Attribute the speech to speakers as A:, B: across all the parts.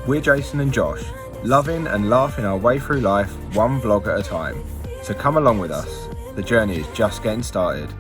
A: We're Jason and Josh, loving and laughing our way through life, one vlog at a time. So come along with us, the journey is just getting started.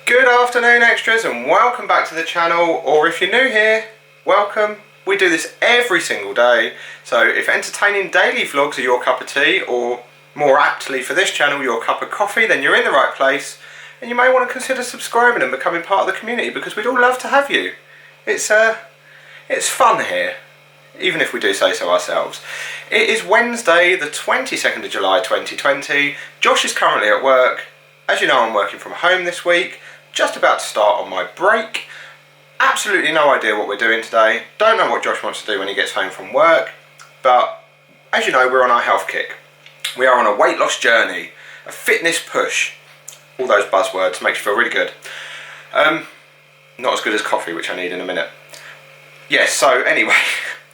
A: Good afternoon extras and welcome back to the channel, or if you're new here, welcome. We do this every single day, so if entertaining daily vlogs are your cup of tea, or more aptly for this channel, your cup of coffee, then you're in the right place, and you may want to consider subscribing and becoming part of the community, because we'd all love to have you. It's fun here, even if we do say so ourselves. It is Wednesday the 22nd of July 2020. Josh is currently at work. As you know, I'm working from home this week, just about to start on my break. Absolutely no idea what we're doing today. Don't know what Josh wants to do when he gets home from work, but as you know, we're on our health kick. We are on a weight loss journey, a fitness push. All those buzzwords makes you feel really good. Not as good as coffee, which I need in a minute. Yes, so anyway,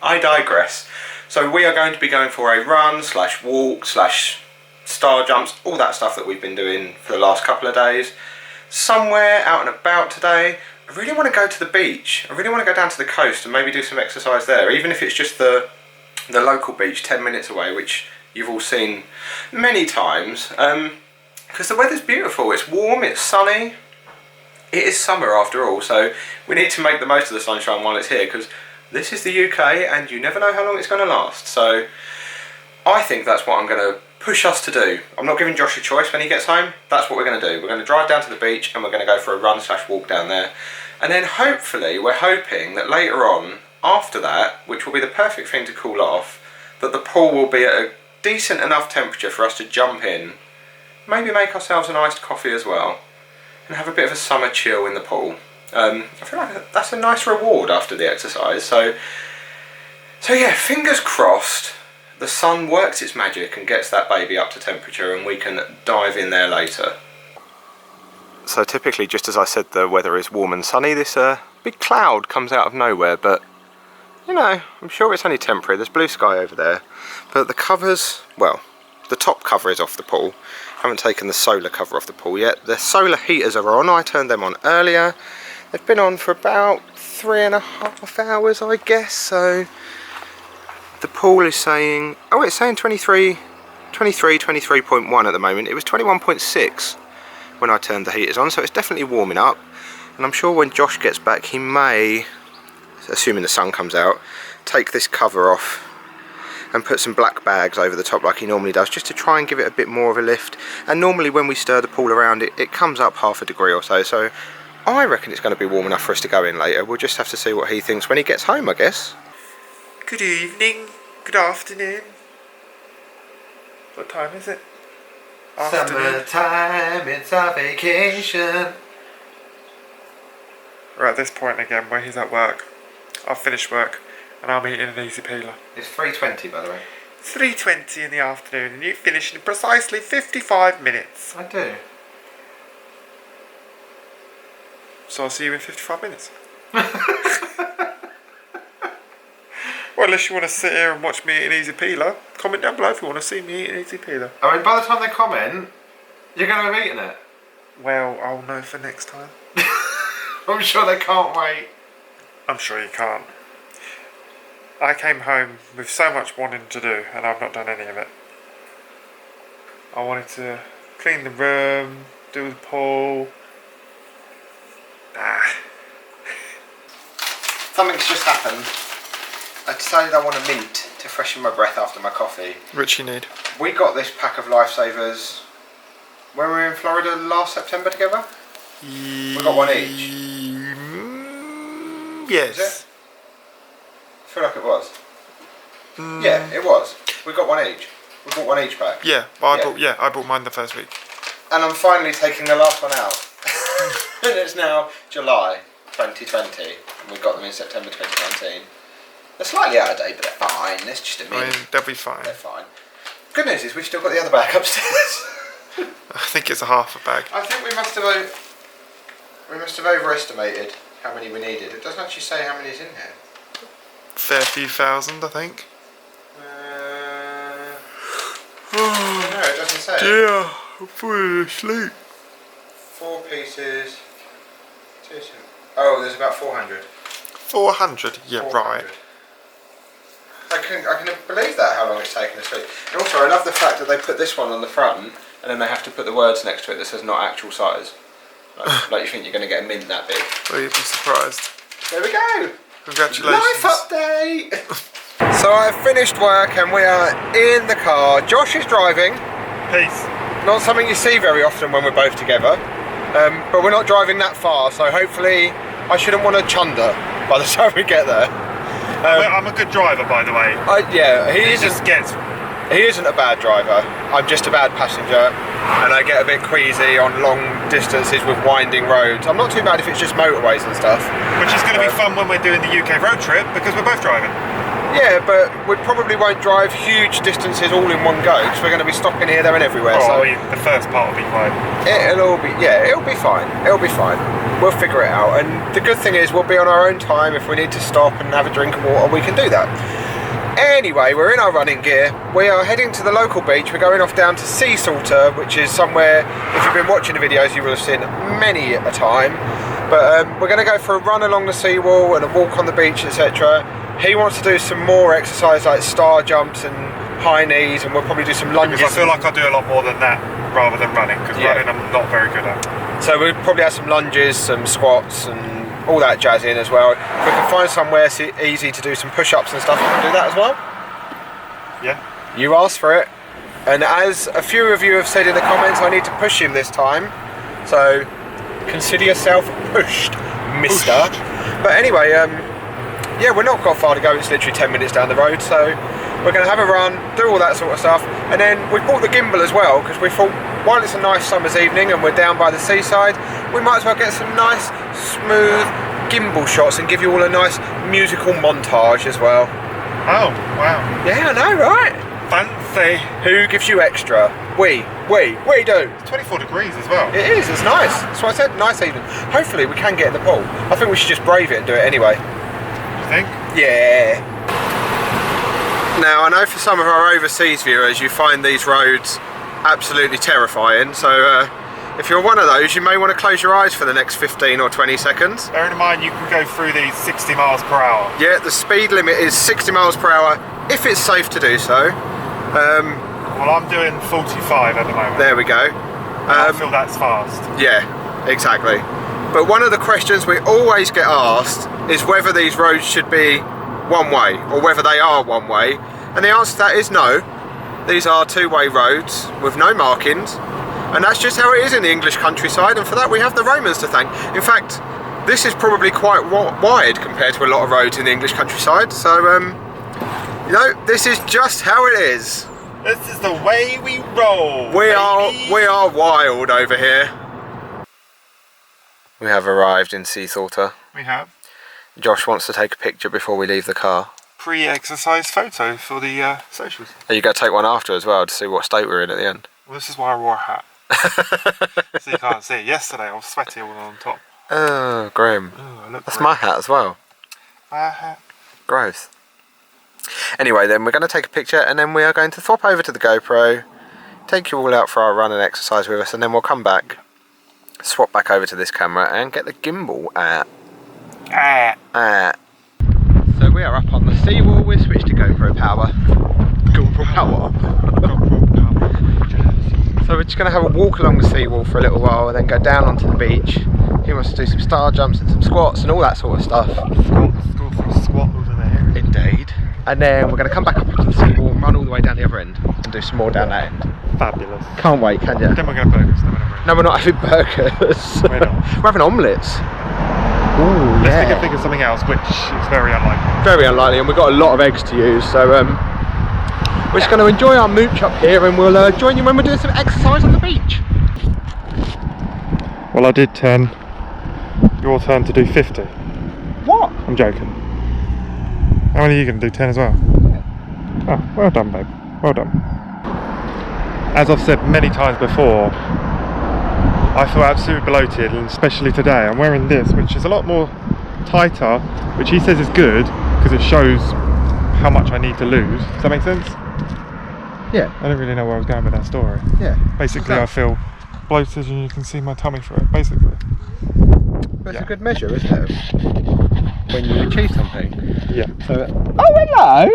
A: I digress. So we are going to be going for a run / walk / star jumps, all that stuff that we've been doing for the last couple of days. Somewhere out and about today. I really want to go to the beach. I really want to go down to the coast and maybe do some exercise there, even if it's just the local beach 10 minutes away, which you've all seen many times, because the weather's beautiful. It's warm, it's sunny. It is summer after all, so we need to make the most of the sunshine while it's here, because this is the UK and you never know how long it's going to last. So I think that's what I'm going to push us to do. I'm not giving Josh a choice when he gets home. That's what we're going to do. We're going to drive down to the beach and we're going to go for a run / walk down there, and then hopefully we're hoping that later on after that, which will be the perfect thing to cool off, that the pool will be at a decent enough temperature for us to jump in, maybe make ourselves an iced coffee as well, and have a bit of a summer chill in the pool. I feel like that's a nice reward after the exercise. So yeah, fingers crossed the sun works its magic and gets that baby up to temperature and we can dive in there later. So typically, just as I said, the weather is warm and sunny. This big cloud comes out of nowhere, but you know, I'm sure it's only temporary. There's blue sky over there, but the covers, well, the top cover is off the pool. Haven't taken the solar cover off the pool yet. The solar heaters are on. I turned them on earlier. They've been on for about 3.5 hours, I guess. So the pool is saying, oh, it's saying 23.1 at the moment. It was 21.6 when I turned the heaters on, so it's definitely warming up. And I'm sure when Josh gets back, he may, assuming the sun comes out, take this cover off and put some black bags over the top like he normally does, just to try and give it a bit more of a lift. And normally when we stir the pool around, it comes up 0.5 degree or so, so I reckon it's going to be warm enough for us to go in later. We'll just have to see what he thinks when he gets home, I guess. Good evening, good afternoon. What time is it? Summertime, it's our vacation. We're at this point again where he's at work. I've finished work and I'm eating an easy peeler. It's 3:20, by the way. 3:20 in the afternoon, and you finish in precisely 55 minutes. I do. So I'll see you in 55 minutes. Well, unless you want to sit here and watch me eat an easy peeler, comment down below if you want to see me eat an easy peeler. I mean, by the time they comment, you're going to have eaten it. Well, I'll know for next time. I'm sure they can't wait. I'm sure you can't. I came home with so much wanting to do and I've not done any of it. I wanted to clean the room, do the pool. Something's just happened. I decided I want a mint to freshen my breath after my coffee. Which you need. We got this pack of Lifesavers when we were in Florida last September together. We got one each. Yes. Was it? I feel like it was. Yeah, it was. We got one each. We bought one each pack. Yeah, but I bought mine the first week. And I'm finally taking the last one out. And it's now July 2020, and we got them in September 2019. They're slightly out of date, but they're fine. It's just a mint. I mean, they'll be fine. They're fine. Good news is we've still got the other bag upstairs. I think it's a half a bag. I think we must have overestimated how many we needed. It doesn't actually say how many is in here. Fair few thousand, I think. No, it doesn't say. Yeah.
B: I'm falling asleep.
A: 4 pieces. Oh, there's about 400.
B: 400, yeah,
A: 400.
B: right.
A: I can believe that, how long it's taken to sleep. And also, I love the fact that they put this one on the front, and then they have to put the words next to it that says not actual size. Like you think you're going to get a mint that big.
B: Well, you'd be surprised.
A: There we go.
B: Congratulations.
A: Life update. So I've finished work and we are in the car. Josh is driving.
B: Peace.
A: Not something you see very often when we're both together. But we're not driving that far, so hopefully I shouldn't want to chunder by the time we get there.
B: I'm a good driver, by the way.
A: Yeah, he isn't a bad driver. I'm just a bad passenger, and I get a bit queasy on long distances with winding roads. I'm not too bad if it's just motorways and stuff.
B: Which is going to be fun when we're doing the UK road trip, because we're both driving.
A: Yeah, but we probably won't drive huge distances all in one go, because we're going to be stopping here, there and everywhere.
B: Oh,
A: so
B: the first part will be fine.
A: It'll be fine. It'll be fine. We'll figure it out. And the good thing is we'll be on our own time. If we need to stop and have a drink of water, we can do that. Anyway, we're in our running gear. We are heading to the local beach. We're going off down to Sea Salter, which is somewhere, if you've been watching the videos, you will have seen many a time. But we're going to go for a run along the seawall and a walk on the beach, etc. He wants to do some more exercise like star jumps and high knees, and we'll probably do some lunges.
B: Because I feel like I'll do a lot more than that rather than running, because running I'm not very good at.
A: So we'll probably have some lunges, some squats and all that jazz in as well. If we can find somewhere easy to do some push-ups and stuff, we can do that as well.
B: Yeah.
A: You asked for it. And as a few of you have said in the comments, I need to push him this time. So consider yourself pushed, mister. But anyway, yeah, we're not got far to go. It's literally 10 minutes down the road, so we're going to have a run, do all that sort of stuff, and then we bought the gimbal as well because we thought while it's a nice summer's evening and we're down by the seaside, we might as well get some nice smooth gimbal shots and give you all a nice musical montage as well.
B: Oh, wow.
A: Yeah, I know, right?
B: Fancy.
A: Who gives you extra? We do.
B: It's 24 degrees as well.
A: It is, it's nice. That's what I said, nice evening. Hopefully we can get in the pool. I think we should just brave it and do it anyway.
B: Think?
A: Yeah. Now I know for some of our overseas viewers you find these roads absolutely terrifying, so if you're one of those you may want to close your eyes for the next 15 or 20 seconds.
B: Bearing in mind you can go through these 60 miles per hour.
A: Yeah, the speed limit is 60 miles per hour if it's safe to do so.
B: Well, I'm doing 45 at the moment.
A: There we go.
B: I feel that's fast.
A: Yeah, exactly. But one of the questions we always get asked is whether these roads should be one way or whether they are one way, and the answer to that is no. These are two-way roads with no markings, and that's just how it is in the English countryside, and for that we have the Romans to thank. In fact, this is probably quite wide compared to a lot of roads in the English countryside, so you know, this is just how it is.
B: This is the way we roll.
A: We are wild over here. We have arrived in Sea Salter.
B: We have.
A: Josh wants to take a picture before we leave the car.
B: Pre-exercise photo for the socials.
A: Are you going to take one after as well to see what state we're in at the end?
B: Well, this is why I wore a hat. So you can't see. Yesterday I was sweaty all on top.
A: Oh, grim.
B: Oh,
A: that's my hat as well.
B: My hat.
A: Gross. Anyway, then we're going to take a picture and then we are going to swap over to the GoPro, take you all out for our run and exercise with us, and then we'll come back, swap back over to this camera and get the gimbal out. So we are up on the seawall, we've switched to GoPro power. GoPro power. So we're just going to have a walk along the seawall for a little while and then go down onto the beach. He wants to do some star jumps and some squats and all that sort of stuff.
B: School for squat over there.
A: Indeed. And then we're going to come back up onto the seawall and run all the way down the other end and do some more down that end.
B: Fabulous.
A: Can't wait, can you?
B: Then we're going to burgers.
A: No, we're not having burgers.
B: We're not.
A: We're having omelettes. Ooh,
B: Let's think of something else, which is very unlikely.
A: Very unlikely, and we've got a lot of eggs to use, so we're just going to enjoy our mooch up here, and we'll join you when we're doing some exercise on the beach.
B: Well, I did 10. Your turn to do 50.
A: What?
B: I'm joking. How many are you going to do? 10 as well? Yeah. Oh, well done, babe. Well done. As I've said many times before, I feel absolutely bloated, and especially today. I'm wearing this, which is a lot more tighter, which he says is good because it shows how much I need to lose. Does that make sense?
A: Yeah.
B: I don't really know where I was going with that story.
A: Yeah.
B: Basically, I feel bloated and you can see my tummy through it, basically.
A: But it's a good measure, isn't it? When you achieve something.
B: Yeah.
A: So, oh, hello!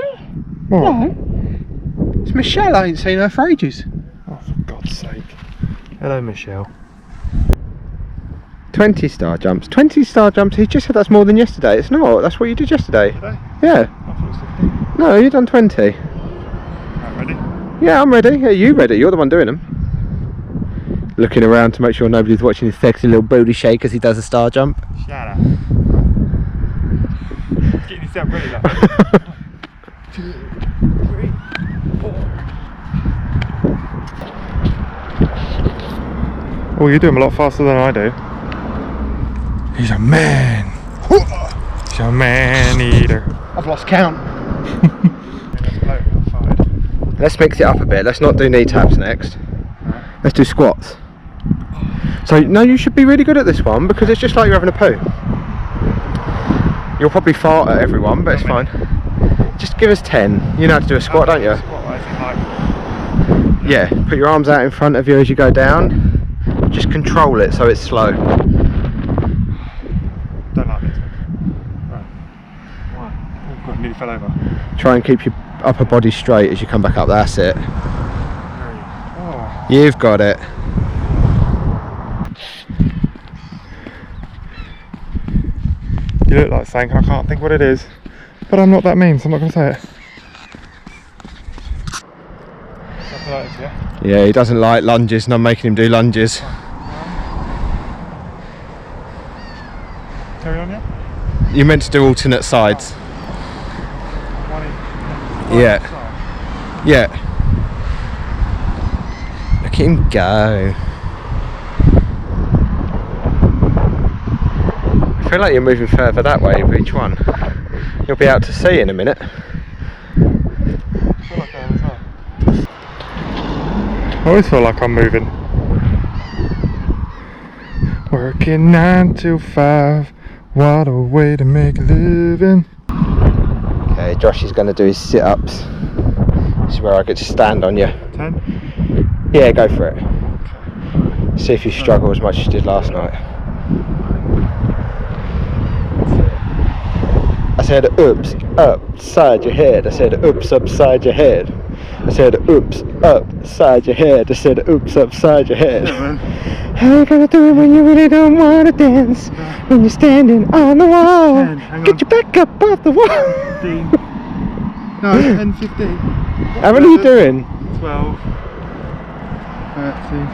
B: What?
A: Hello. It's Michelle, I ain't seen her for ages.
B: Oh, for God's sake. Hello, Michelle.
A: 20 star jumps. 20 star jumps, he just said that's more than yesterday. It's not, that's what you did yesterday.
B: Today?
A: Yeah.
B: I thought it was 15.
A: No, you've done 20.
B: Right, ready?
A: Yeah, I'm ready. Are you ready? You're the one doing them. Looking around to make sure nobody's watching his sexy little booty shake as he does a star jump.
B: Shut up. Getting yourself ready, though. 2, 3, 4. Oh, you do them a lot faster than I do. He's a man. He's a man eater.
A: I've lost count.
B: Yeah,
A: Let's mix it up a bit. Let's not do knee taps next. Let's do squats. So, no, you should be really good at this one because it's just like you're having a poo. You'll probably fart at everyone, but it's fine. Just give us 10. You know how to do a squat, don't you? Yeah, put your arms out in front of you as you go down. Just control it so it's slow.
B: Don't like this. Right. One. Oh God, nearly fell over.
A: Try and keep your upper body straight as you come back up. That's it.
B: Oh.
A: You've got it.
B: You look like saying, I can't think what it is, but I'm not that mean, so I'm not going to say it. Something like this, yeah?
A: Yeah, he doesn't like lunges and I'm making him do lunges.
B: Carry on, yeah?
A: You're meant to do alternate sides. Yeah. Yeah. Look at him go. I feel like you're moving further that way with each one. You'll be out to sea in a minute.
B: I feel like I am as well. I always feel like I'm moving. Working 9 to 5. What a way to make a living.
A: Okay, Josh is going to do his sit-ups. This is where I get to stand on you.
B: 10?
A: Yeah, go for it. See if you struggle as much as you did last night. I said oops, upside your head. I said oops, upside your head. I said oops, upside your head. I said oops, upside your head. How you gonna do it when you really don't wanna dance? When you're standing on the wall.
B: 10,
A: Get your back up off the wall.
B: 15. No, 10, 15.
A: How many are you doing?
B: 12. 13.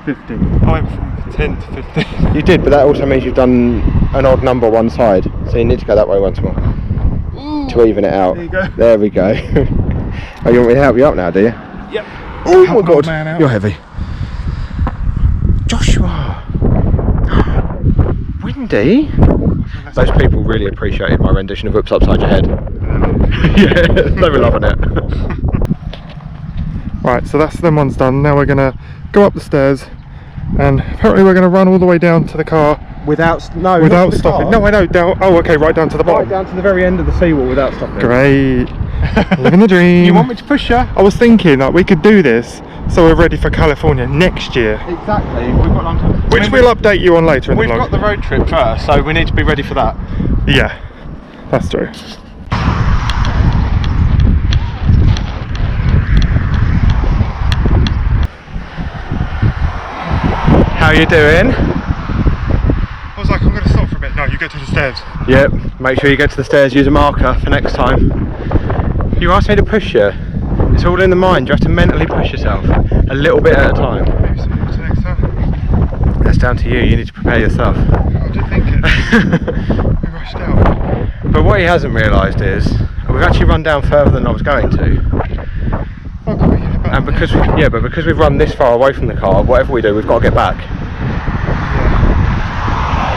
B: 15. I went from 10 to 15.
A: You did, but that also means you've done an odd number one side. So you need to go that way once more.
B: Ooh,
A: to even it out.
B: there you go.
A: There we go. Oh, you want me to help you up now, do you?
B: Yep.
A: Oh
B: Help
A: my God,
B: man out.
A: you're heavy. Joshua. Windy. Those people really appreciated my rendition of Oops Upside Your Head. Yeah, they were loving it.
B: Right, so that's them ones done. Now we're gonna go up the stairs, and apparently we're gonna run all the way down to the car
A: Without
B: without stopping. No, I know. Down. Oh, okay, right down to the bottom.
A: Right down to the very end of the seawall without stopping.
B: Great. Living the dream.
A: You want me to push you?
B: I was thinking like we could do this so we're ready for California next year.
A: Exactly. We've got a long time.
B: Which we'll update you on later in the
A: We've
B: vlog.
A: got the road trip first, so we need to be ready for that.
B: Yeah, that's true.
A: How you doing?
B: I was like, I'm going to stop for a bit. No, you go to the stairs.
A: Yep. Make sure you get to the stairs. Use a marker for next time. You asked me to push you. It's all in the mind. You have to mentally push yourself a little bit at a time.
B: Maybe some more to next time.
A: That's down to you. You need to prepare yourself.
B: I did think it. We rushed out.
A: But what he hasn't realised is we've actually run down further than I was going to.
B: Okay, yeah,
A: And because because we've run this far away from the car, whatever we do, we've got to get back.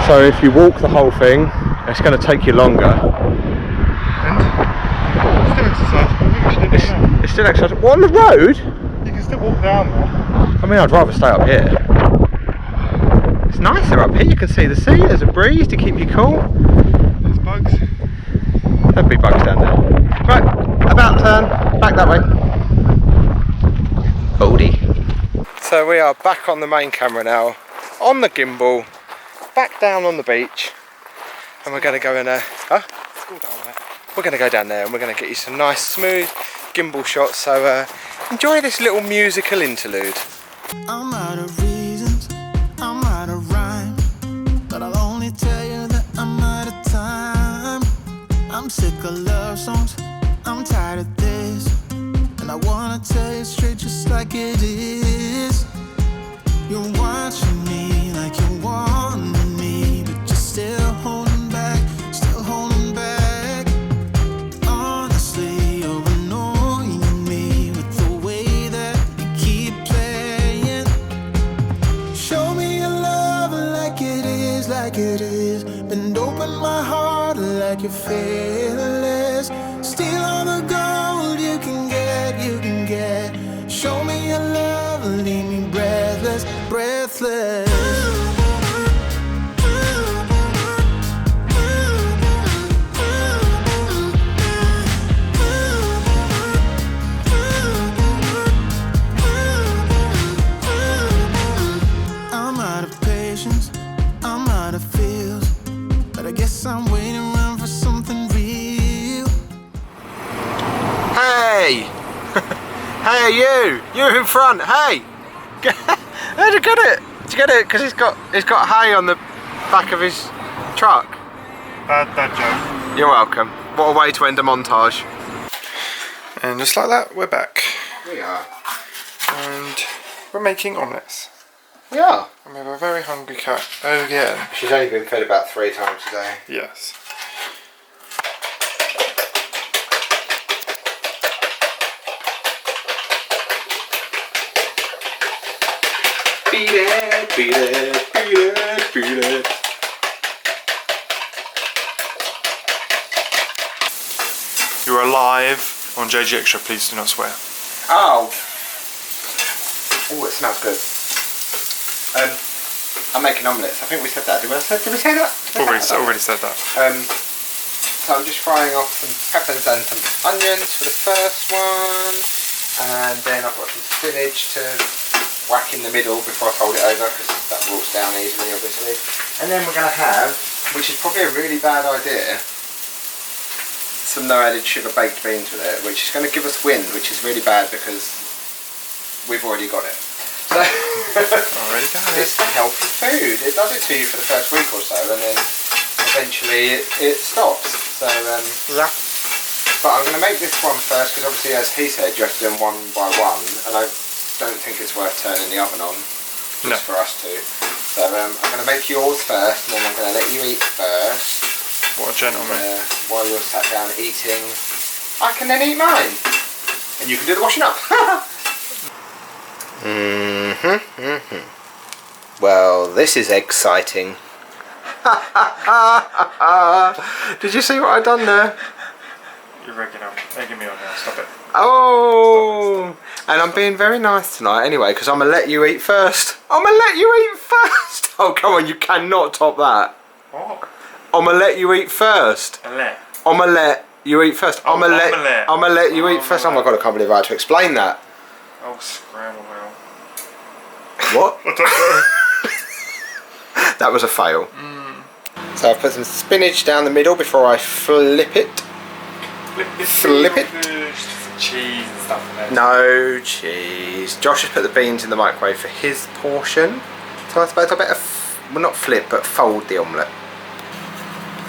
A: So if you walk the whole thing, it's going to take you longer.
B: And still exercise. I think we should do that now.
A: It's still exercise. What, on the road?
B: You can still walk down there.
A: I mean, I'd rather stay up here. It's nicer up here. You can see the sea. There's a breeze to keep you cool.
B: There's bugs.
A: There'll be bugs down there. Right, about turn, back that way. Oldie. So we are back on the main camera now, on the gimbal, back down on the beach, and we're going to go in a... Huh?
B: School down there.
A: We're going to go down there and we're going to get you some nice smooth gimbal shots, so enjoy this little musical interlude.
C: I'm out of reasons, I'm out of rhyme, but I'll only tell you that I'm out of time. I'm sick of love songs, I'm tired of this, and I wanna tell you straight just like it is. You're watching me like you want me, but you're still holding back, still holding back. Honestly, you're annoying me with the way that you keep playing. Show me your love like it is, like it is. Bend open my heart like you're fearless. Steal all the gold you can get, you can get. Show me your love, leave me breathless, breathless. I'm out of patience, I'm out of feels, but I guess I'm waiting around for something real.
A: Hey! Hey you! You in front, hey! How'd you get it? Did you get it? Because he's got hay on the back of his truck.
B: Bad joke.
A: You're welcome. What a way to end a montage.
B: And just like that, we're back.
A: We are.
B: And we're making omelettes.
A: We are.
B: And we have a very hungry cat again.
A: She's only been fed about 3 times today.
B: Yes.
A: Beat it, beat it, beat it, beat it.
B: You're alive on JG Extra, please do not swear.
A: Oh. Oh, it smells good. I'm making omelettes. I think we said that. Did we say that?
B: Already said that.
A: So I'm just frying off some peppers and some onions for the first one, and then I've got some spinach to whack in the middle before I fold it over, because that wilts down easily, obviously. And then we're going to have, which is probably a really bad idea, some no added sugar baked beans with it, which is going to give us wind, which is really bad because we've already got it. So
B: Already got it.
A: it's a healthy food. It does it to you for the first week or so, and then eventually it stops. So
B: Yeah.
A: but I'm going to make this one first, because obviously, as he said, you have to do them one by one, and I don't think it's worth turning the oven on just for us to. So I'm going to make yours first, and then I'm going to let you eat first.
B: What a gentleman.
A: While you're sat down eating, I can then eat mine, and you can do the washing up. Well, this is exciting. Did you see what I done there?
B: You're egging me on now, stop it.
A: Oh, and I'm being very nice tonight anyway, because I'm going to let you eat first. I'm going to let you eat first. Oh, come on, you cannot top that.
B: What?
A: I'm going to let you eat first. I'm going to let you eat first. I'm going to let you eat first. Oh my god, I can't believe I had to explain that.
B: Oh, scramble now.
A: What?
B: I don't know.
A: That was a fail. So I've put some spinach down the middle before I flip it. Flip it.
B: Cheese and stuff in there.
A: No cheese. Josh has put the beans in the microwave for his portion. So I suppose I better, well, not flip, but fold the omelette.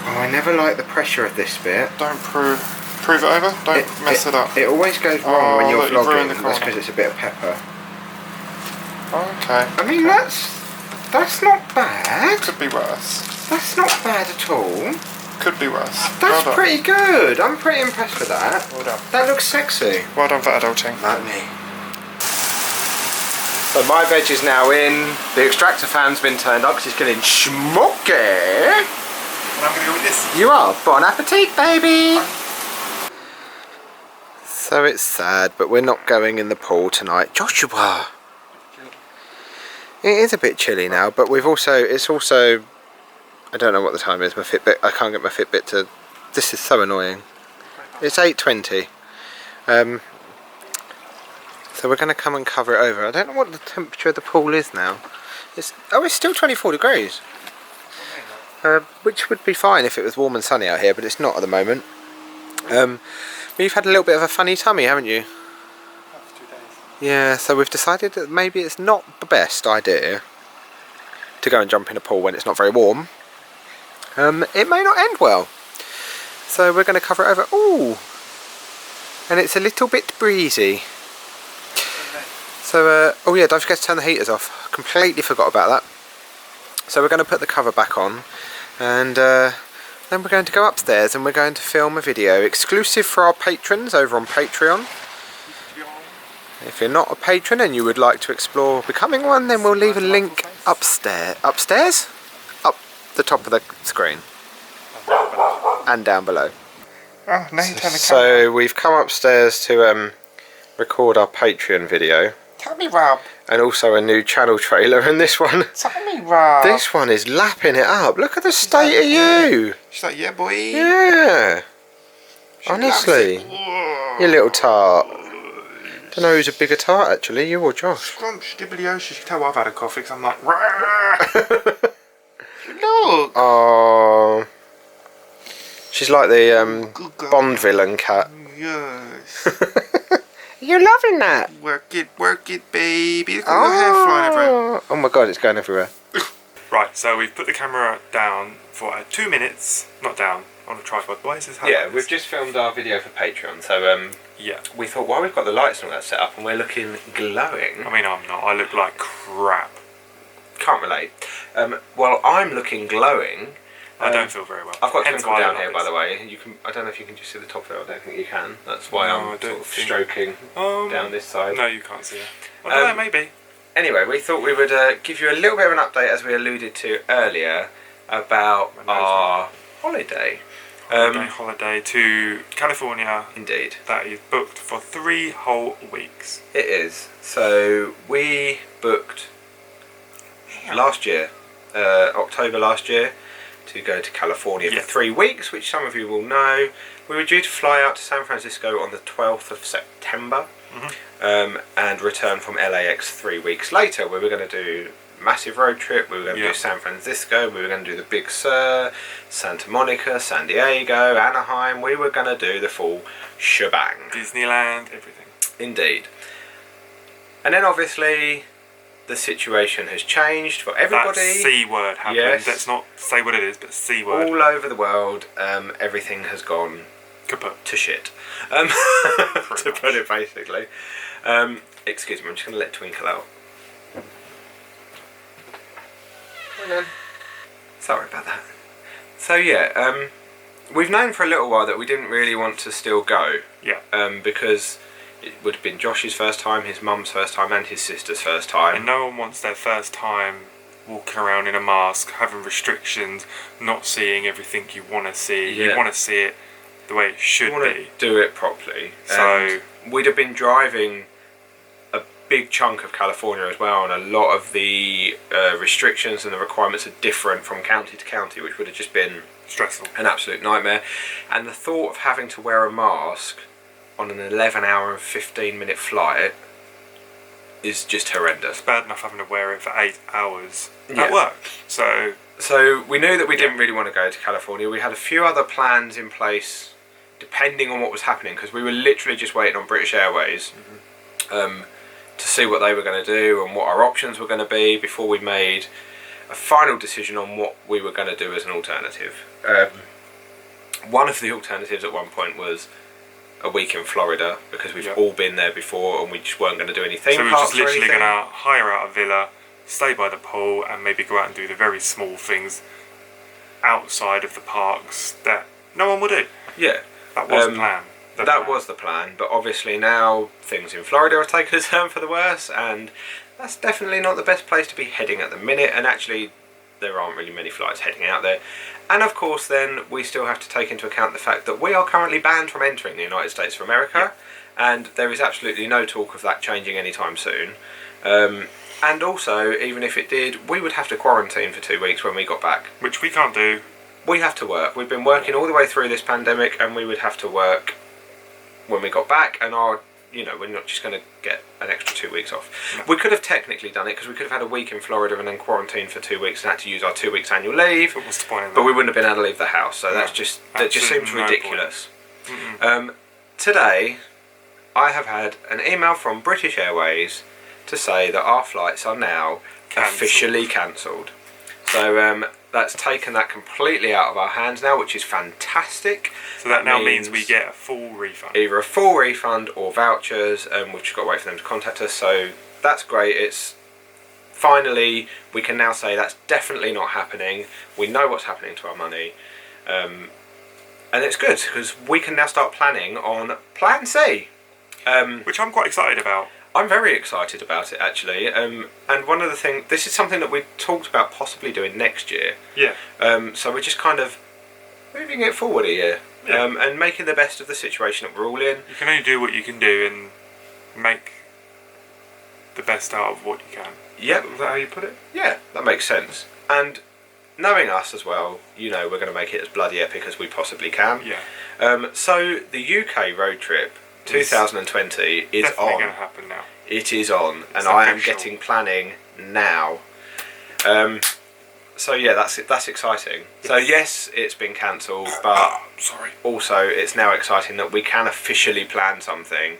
A: Oh, I never like the pressure of this bit.
B: Don't prove it over. Don't mess it up.
A: It always goes wrong when you're
B: look,
A: vlogging.
B: the
A: That's because it's a bit of pepper.
B: Okay.
A: I mean, that's not bad.
B: Could be worse.
A: That's not bad at all.
B: Could be worse.
A: That's pretty good. I'm pretty impressed with that.
B: Well done.
A: That looks sexy.
B: Well done for adulting.
A: Like me. So my veg is now in. The extractor fan's been turned up because it's getting smoky.
B: And I'm going to go with this.
A: You are. Bon appetit, baby. So it's sad, but we're not going in the pool tonight. Joshua. It is a bit chilly now, but it's also, I don't know what the time is, my Fitbit, I can't get my Fitbit to, this is so annoying. It's 8:20. So we're going to come and cover it over. I don't know what the temperature of the pool is now. It's still 24 degrees. Which would be fine if it was warm and sunny out here, but it's not at the moment. You've had a little bit of a funny tummy, haven't you?
B: After 2 days.
A: Yeah, so we've decided that maybe it's not the best idea to go and jump in a pool when it's not very warm. It may not end well. So we're going to cover it over. Ooh! And it's a little bit breezy. So, oh yeah, don't forget to turn the heaters off. Completely forgot about that. So we're going to put the cover back on, and then we're going to go upstairs and we're going to film a video exclusive for our patrons over on Patreon. If you're not a patron and you would like to explore becoming one, then we'll leave a link upstairs. Upstairs? Up the top of the screen. And down below.
B: Oh, now you turn the camera.
A: So we've come upstairs to record our Patreon video.
B: Tummy rub.
A: And also a new channel trailer, and this one...
B: Tummy rub.
A: This one is lapping it up. Look at the state of you.
B: She's like, yeah, boy.
A: Yeah. Honestly. You little tart. Don't know who's a bigger tart, actually, you or Josh.
B: Scrunch, dibbly-osh. You can tell I've had a coffee because I'm like, look.
A: Oh. She's like the Bond villain cat.
B: Yes.
A: You're loving that.
B: Work it, baby. Look at your hair flying everywhere.
A: Oh my god, it's going everywhere.
B: Right, so we've put the camera down for 2 minutes. Not down, on a tripod. Why is this happening?
A: Yeah, we've just filmed our video for Patreon, so
B: yeah.
A: we thought, well, we've got the lights and all that set up and we're looking glowing.
B: I mean, I'm not. I look like crap.
A: Can't relate. Well, I'm looking glowing.
B: I don't feel very well.
A: I've got
B: Hence
A: twinkle
B: why I
A: down
B: look
A: here,
B: like
A: by
B: this.
A: the way. You can. I don't know if you can just see the top of it. I don't think you can. That's why
B: No, I
A: I'm
B: don't
A: sort of
B: think-
A: stroking down this side.
B: No, you can't see it. Well, maybe.
A: Anyway, we thought we would give you a little bit of an update, as we alluded to earlier, about our holiday.
B: Holiday to California.
A: Indeed.
B: That is booked for 3 whole weeks.
A: It is. So we booked last year, October last year, to go to California for 3 weeks, which some of you will know. We were due to fly out to San Francisco on the 12th of September and return from LAX 3 weeks later. We were going to do a massive road trip. We were going to do San Francisco. We were going to do the Big Sur, Santa Monica, San Diego, Anaheim. We were going to do the full shebang.
B: Disneyland, everything.
A: Indeed. And then obviously the situation has changed for everybody.
B: That C word happened.
A: Yes.
B: Let's not say what it is, but C word.
A: All over the world, everything has gone
B: Kaput.
A: to shit. To put it basically. Excuse me, I'm just going to let Twinkle out. Sorry about that. So yeah, we've known for a little while that we didn't really want to still go.
B: Yeah.
A: Because it would have been Josh's first time, his mum's first time, and his sister's first time.
B: And no one wants their first time walking around in a mask, having restrictions, not seeing everything you want to see.
A: Yeah.
B: You want to see it the way it should
A: You want
B: be.
A: to do it properly.
B: So
A: And we'd have been driving a big chunk of California as well, and a lot of the restrictions and the requirements are different from county to county, which would have just been
B: stressful.
A: an absolute nightmare. And the thought of having to wear a mask on an 11-hour and 15-minute flight is just horrendous.
B: Bad enough having to wear it for 8 hours
A: Yeah.
B: at work. So
A: we knew that we didn't really want to go to California. We had a few other plans in place depending on what was happening, because we were literally just waiting on British Airways to see what they were going to do and what our options were going to be before we made a final decision on what we were going to do as an alternative. One of the alternatives at one point was a week in Florida, because we've all been there before and we just weren't going to do any theme
B: So we were
A: parks
B: just literally
A: or anything.
B: going to hire out a villa, stay by the pool, and maybe go out and do the very small things outside of the parks that no one would do.
A: Yeah.
B: That was the plan.
A: That was the plan, but obviously now things in Florida are taking a turn for the worse, and that's definitely not the best place to be heading at the minute, and actually there aren't really many flights heading out there. And of course then we still have to take into account the fact that we are currently banned from entering the United States of America, and there is absolutely no talk of that changing anytime soon. And also, even if it did, we would have to quarantine for 2 weeks when we got back.
B: Which we can't do.
A: We have to work. We've been working all the way through this pandemic, and we would have to work when we got back, and we're not just going to get an extra 2 weeks off.
B: No.
A: We could have technically done it because we could have had a week in Florida and then quarantined for 2 weeks and had to use our 2 weeks annual leave.
B: But what's the point of that?
A: But we wouldn't have been able to leave the house, so that just seems ridiculous. Today, I have had an email from British Airways to say that our flights are now officially cancelled. So that's taken that completely out of our hands now, which is fantastic.
B: So that now means we get a full refund.
A: Either a full refund or vouchers, and we've just got to wait for them to contact us. So that's great. It's finally, we can now say that's definitely not happening. We know what's happening to our money. And it's good because we can now start planning on Plan C.
B: Which I'm quite excited about.
A: I'm very excited about it actually, and one of the things, this is something that we talked about possibly doing next year.
B: Yeah.
A: So we're just kind of moving it forward a year, and making the best of the situation that we're all in.
B: You can only do what you can do and make the best out of what you can.
A: Yeah.
B: Is that how you put it?
A: Yeah, that makes sense. And knowing us as well, we're going to make it as bloody epic as we possibly can.
B: Yeah.
A: So the UK road trip 2020 is
B: definitely
A: on.
B: going to happen now.
A: It is on,
B: It's
A: and I am
B: official.
A: getting planning now. So yeah, that's exciting. So yes, it's been cancelled, but
B: sorry.
A: also it's now exciting that we can officially plan something.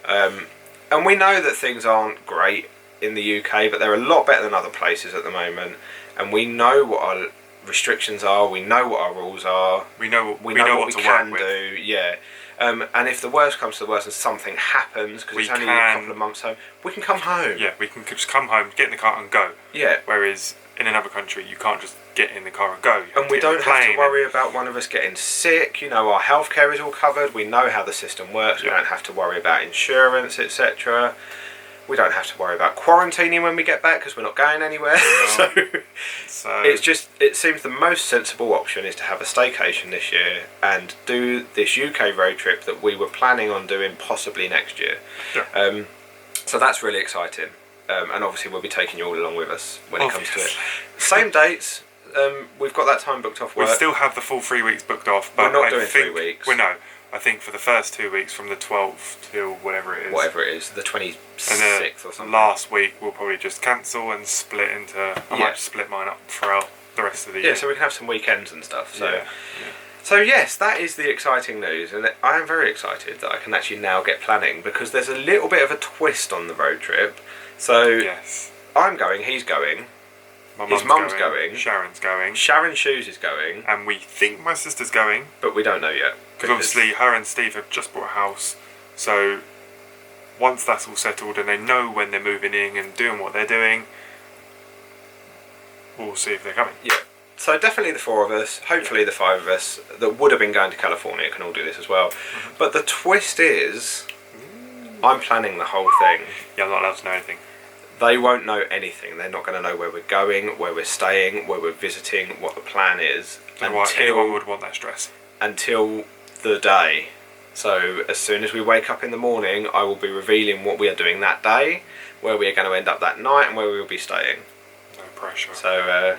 A: And we know that things aren't great in the UK, but they're a lot better than other places at the moment. And we know what our restrictions are. We know what our rules are.
B: We know what
A: we
B: to
A: can
B: work with.
A: do. Yeah. And if the worst comes to the worst and something happens, because it's only a couple of months home, we can come home.
B: Yeah, we can just come home, get in the car and go.
A: Yeah.
B: Whereas in another country, you can't just get in the car and go.
A: And we don't have to worry about one of us getting sick. Our healthcare is all covered. We know how the system works. We don't have to worry about insurance, etc. We don't have to worry about quarantining when we get back because we're not going anywhere. So it seems the most sensible option is to have a staycation this year and do this UK road trip that we were planning on doing possibly next year.
B: Yeah.
A: So that's really exciting. And obviously we'll be taking you all along with us when it comes to it. Same dates. We've got that time booked off work.
B: We still have the full 3 weeks booked off, but
A: we're not doing 3 weeks.
B: I think for the first 2 weeks, from the 12th till whatever it is.
A: Whatever it is, the 26th or something.
B: Last week we'll probably just cancel and split into. I might split mine up throughout the rest of the year.
A: Yeah, so we can have some weekends and stuff. So.
B: Yeah.
A: So yes, that is the exciting news, and I am very excited that I can actually now get planning because there's a little bit of a twist on the road trip. So
B: yes.
A: I'm going, he's going. His mum's going.
B: Sharon's going.
A: Sharon Shoes is going.
B: And we think my sister's going.
A: But we don't know yet.
B: Because obviously her and Steve have just bought a house. So once that's all settled and they know when they're moving in and doing what they're doing, we'll see if they're coming.
A: Yeah. So definitely the 4 of us, hopefully the 5 of us that would have been going to California can all do this as well. But the twist is, I'm planning the whole thing.
B: Yeah, I'm not allowed to know anything.
A: They won't know anything. They're not going to know where we're going, where we're staying, where we're visiting, what the plan is.
B: Why anyone would want that stress.
A: Until the day. So as soon as we wake up in the morning, I will be revealing what we are doing that day, where we are going to end up that night, and where we will be staying.
B: No pressure.
A: So,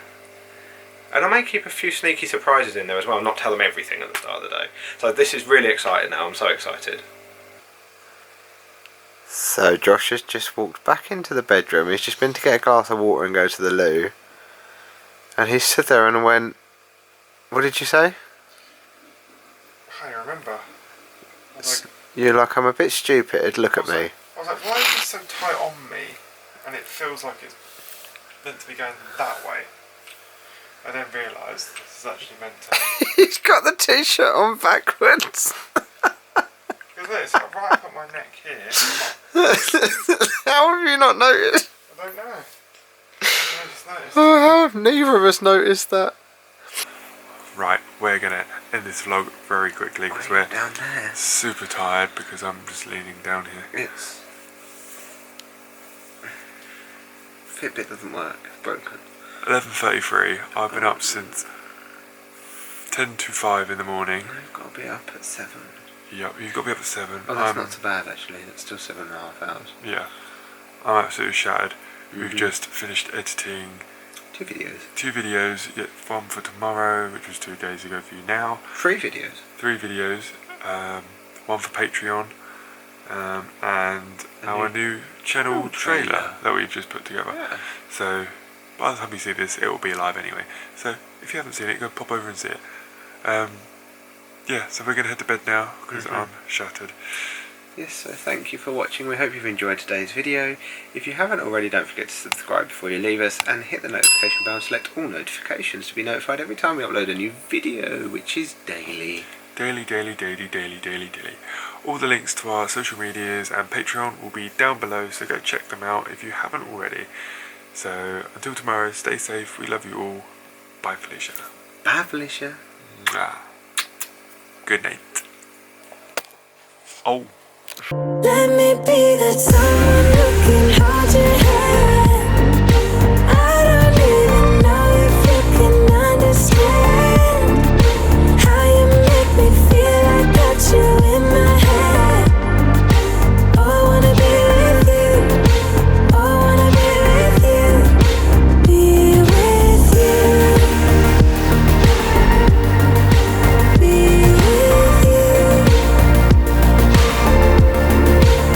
A: and I may keep a few sneaky surprises in there as well, not tell them everything at the start of the day. So this is really exciting now. I'm so excited. So Josh has just walked back into the bedroom. He's just been to get a glass of water and go to the loo. And he stood there and went, what did you say?
B: I can't remember.
A: You're like, I'm a bit stupid, look at me.
B: I was like, why is this so tight on me? And it feels like it's meant to be going that way. I then realised this is actually meant to...
A: He's got the t-shirt on backwards.
B: Because look, it's like right up at my neck here.
A: How have you not noticed?
B: I don't know. I just noticed.
A: Oh, how have neither of us noticed that?
B: Right, we're going to end this vlog very quickly because we're
A: down there.
B: super tired because I'm just leaning down here.
A: It's... Fitbit doesn't work, it's broken.
B: 11:33, I've been up since 10 to 5 in the morning.
A: I've got to be up at 7.
B: Yep, you've got to be up at 7.
A: Oh, that's not so bad actually, it's still 7.5 hours.
B: Yeah, I'm absolutely shattered. We've just finished editing
A: 2 videos.
B: 2 videos, yet one for tomorrow, which was 2 days ago for you now.
A: 3 videos.
B: 3 videos. one for Patreon, and our new channel trailer that we've just put together.
A: Yeah.
B: So by the time you see this, it will be live anyway. So if you haven't seen it, go pop over and see it. Yeah, so we're going to head to bed now because I'm shattered.
A: Yes, so thank you for watching. We hope you've enjoyed today's video. If you haven't already, don't forget to subscribe before you leave us and hit the notification bell and select all notifications to be notified every time we upload a new video, which is daily.
B: Daily. All the links to our social medias and Patreon will be down below, so go check them out if you haven't already. So until tomorrow, stay safe. We love you all. Bye, Felicia.
A: Bye, Felicia.
B: Mwah. Good night. Oh.
C: Let me be that someone looking